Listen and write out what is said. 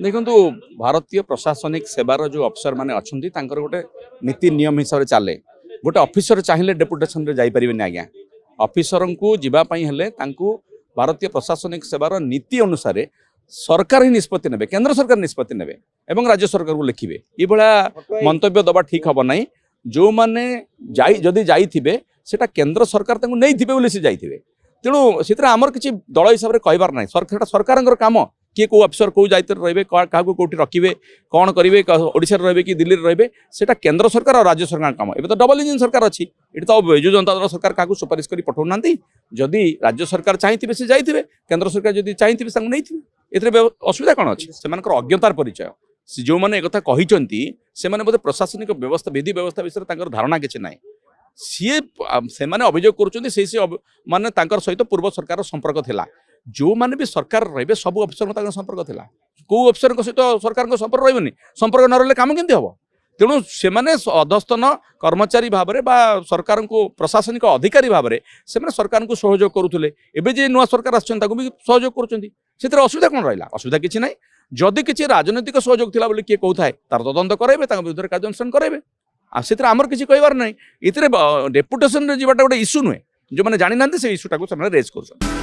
देखु भारतीय प्रशासनिक सेवार जो अफिसर मैंने अच्छा गोटे नीति नियम हिसाब से चले गोटे अफिसर चाहिए डेपुटेशन रे जापारे आज्ञा अफिसर को जीवाई भारतीय प्रशासनिक सेवार नीति अनुसार सरकार ही निष्पत्ति ने केंद्र सरकार निष्पत्ति ने राज्य सरकार को लिखे ये मंतव्य दबा ठीक हम ना जो मैंने जदि जाइए सेटा केंद्र सरकार नहीं सी जाइए तेणु से आमर किसी दल हिसाब से कहबार ना सरकार काम किए कौ अफिसर कौ दायित्व रे क्या कौटी रखिए कौन करेंगे ओडिशा रे कि दिल्ली रे सेटा केंद्र सरकार और राज्य सरकार काम ए तो डबल इंजिन सरकार अच्छी ये तो बिजु जनता दल सरकार क्या सुपारिश कर पठाऊना जदि राज्य सरकार चाहिए से जाइए केंद्र सरकार जदि चाहिए नहीं ए असुविधा कौन अच्छी से अज्ञतार परिचय जो मैंने एक कहते से बोधे प्रशासनिक व्यवस्था विधि व्यवस्था विषय धारणा किसी ना सी से अभियोग कर माने सहित पूर्व सरकार संपर्क थिला जो माने भी सरकार रे सब अफिसर संपर्क थिला को अफिसर सहित सरकार संपर्क रही संपर्क न रही काम केमती हम तेणु से अधस्तन कर्मचारी भाव में सरकार को प्रशासनिक अधिकारी भाव में से सरकार को सहयोग करुले एवं जे नुआ सरकार भी सहयोग कर असुविधा कौन रहा असुविधा किसी ना जदि किसी राजनैतिक सहयोग थिला बोली किए कहता है तार तदंत कराइबे विरुद्ध कार्यानुष्ठान कराइबे से आमर किसी कहबार ना ये डेपुटेशन जाटा गोटे इश्यू नुहे जो मैंने जानी ना से इश्यूटा को रेज कर